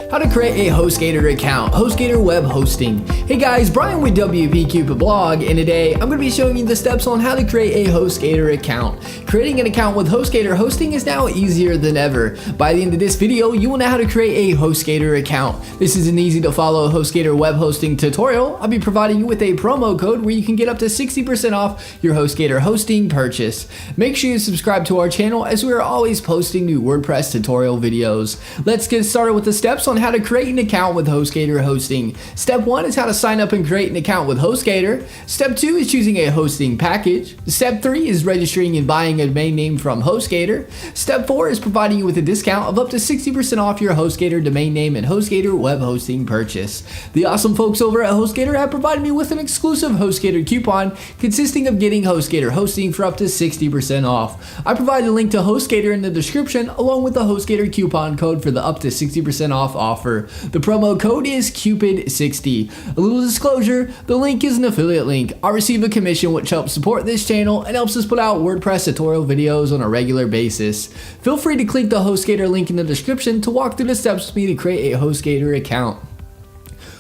How to create a Hostgator account, Hostgator web hosting. Hey guys, Brian with WP Cupid Blog, and today I'm going to be showing you the steps on how to create a Hostgator account. Creating an account with Hostgator hosting is now easier than ever. By the end of this video, you will know how to create a Hostgator account. This is an easy to follow Hostgator web hosting tutorial. I'll be providing you with a promo code where you can get up to 60% off your Hostgator hosting purchase. Make sure you subscribe to our channel as we are always posting new WordPress tutorial videos. Let's get started with the steps on how to create an account with Hostgator hosting. Step 1 is how to sign up and create an account with Hostgator. Step 2 is choosing a hosting package. Step 3 is registering and buying a domain name from Hostgator. Step 4 is providing you with a discount of up to 60% off your Hostgator domain name and Hostgator web hosting purchase. The awesome folks over at Hostgator have provided me with an exclusive Hostgator coupon consisting of getting Hostgator hosting for up to 60% off. I provided a link to Hostgator in the description along with the Hostgator coupon code for the up to 60% off offer. The promo code is Cupid60. A little disclosure, the link is an affiliate link. I receive a commission which helps support this channel and helps us put out WordPress tutorial videos on a regular basis. Feel free to click the Hostgator link in the description to walk through the steps with me to create a Hostgator account.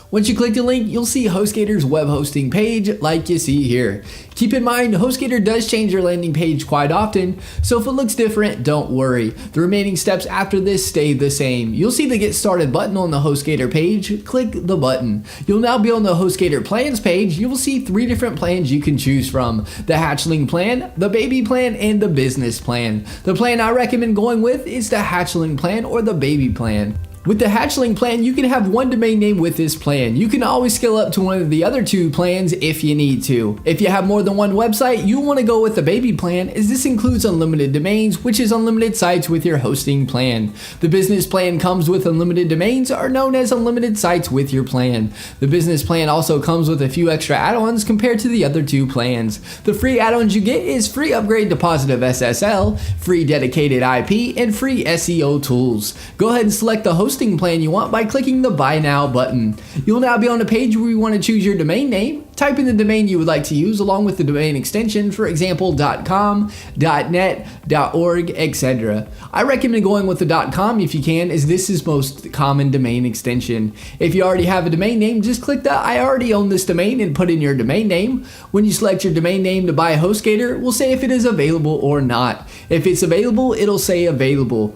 Once you click the link, you'll see Hostgator's web hosting page like you see here. Keep in mind, Hostgator does change their landing page quite often, so if it looks different, don't worry. The remaining steps after this stay the same. You'll see the Get Started button on the Hostgator page. Click the button. You'll now be on the Hostgator plans page. You will see 3 different plans you can choose from: the Hatchling plan, the Baby plan, and the Business plan. The plan I recommend going with is the Hatchling plan or the Baby plan. With the Hatchling plan, you can have one domain name with this plan. You can always scale up to one of the other 2 plans if you need to. If you have more than one website, you want to go with the Baby plan, as this includes unlimited domains, which is unlimited sites with your hosting plan. The Business plan comes with unlimited domains, are known as unlimited sites with your plan. The Business plan also comes with a few extra add-ons compared to the other 2 plans. The free add-ons you get is free upgrade to positive SSL, free dedicated IP, and free SEO tools. Go ahead and select the hosting plan you want by clicking the Buy Now button. You'll now be on a page where you want to choose your domain name. Type in the domain you would like to use along with the domain extension, for example .com, .net, .org, etc. I recommend going with the .com if you can, as this is most common domain extension. If you already have a domain name, just click the I already own this domain and put in your domain name. When you select your domain name to buy Hostgator, we'll say if it is available or not. If it's available, it'll say available.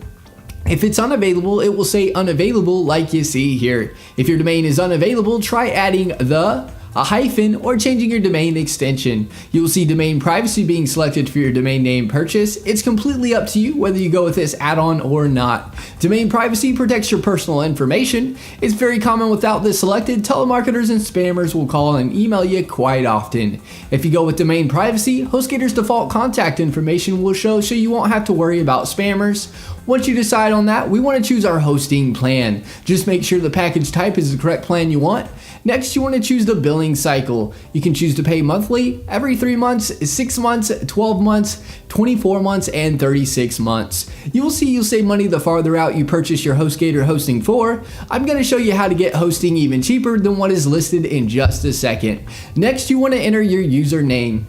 If it's unavailable, it will say unavailable like you see here. If your domain is unavailable, try adding a hyphen, or changing your domain extension. You will see domain privacy being selected for your domain name purchase. It's completely up to you whether you go with this add-on or not. Domain privacy protects your personal information. It's very common without this selected. Telemarketers and spammers will call and email you quite often. If you go with domain privacy, Hostgator's default contact information will show, so you won't have to worry about spammers. Once you decide on that, we want to choose our hosting plan. Just make sure the package type is the correct plan you want. Next, you want to choose the billing cycle. You can choose to pay monthly, every 3 months, 6 months, 12 months, 24 months, and 36 months. You will see you'll save money the farther out you purchase your Hostgator hosting for. I'm going to show you how to get hosting even cheaper than what is listed in just a second. Next, you want to enter your username.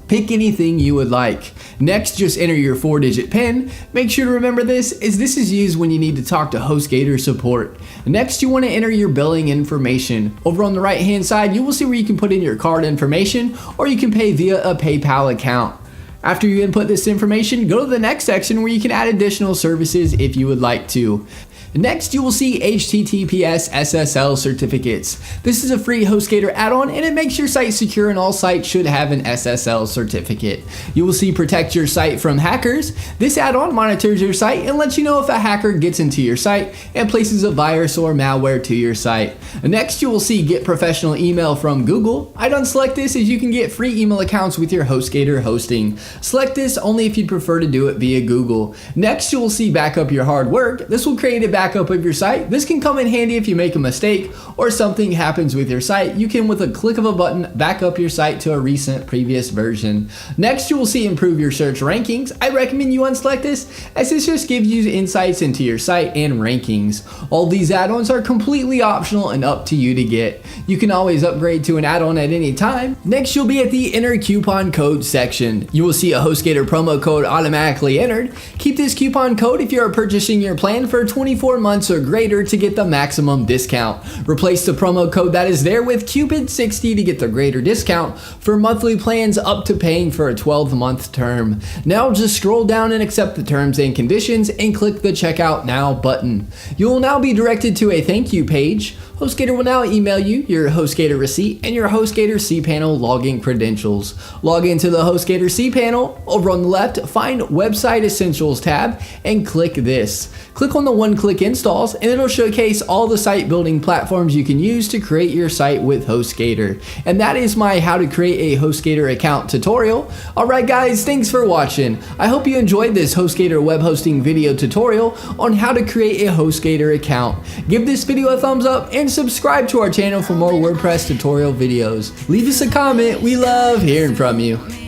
Pick anything you would like. Next, just enter your 4-digit PIN. Make sure to remember this, as this is used when you need to talk to Hostgator support. Next, you want to enter your billing information. Over on the right hand side, you will see where you can put in your card information, or you can pay via a PayPal account. After you input this information, go to the next section where you can add additional services if you would like to. Next, you will see HTTPS SSL certificates. This is a free Hostgator add-on, and it makes your site secure, and all sites should have an SSL certificate. You will see protect your site from hackers. This add-on monitors your site and lets you know if a hacker gets into your site and places a virus or malware to your site. Next, you will see get professional email from Google. I don't select this, as you can get free email accounts with your Hostgator hosting. Select this only if you'd prefer to do it via Google. Next, you will see backup your hard work. This will create a backup of your site. This can come in handy if you make a mistake or something happens with your site. You can, with a click of a button, back up your site to a recent previous version. Next, you will see improve your search rankings. I recommend you unselect this, as this just gives you insights into your site and rankings. All these add-ons are completely optional and up to you to get. You can always upgrade to an add-on at any time. Next, you'll be at the enter coupon code section. You will see a Hostgator promo code automatically entered. Keep this coupon code if you are purchasing your plan for 24 24 months or greater to get the maximum discount. Replace the promo code that is there with Cupid60 to get the greater discount for monthly plans up to paying for a 12-month term. Now just scroll down and accept the terms and conditions and click the checkout now button. You will now be directed to a thank you page. Hostgator will now email you your Hostgator receipt and your Hostgator cPanel login credentials. Log into the Hostgator cPanel. Over on the left, find Website Essentials tab and click this. Click on the one-click installs and it'll showcase all the site building platforms you can use to create your site with Hostgator. And that is my how to create a Hostgator account tutorial. Alright guys, thanks for watching. I hope you enjoyed this Hostgator web hosting video tutorial on how to create a Hostgator account. Give this video a thumbs up and subscribe to our channel for more WordPress tutorial videos. Leave us a comment, we love hearing from you.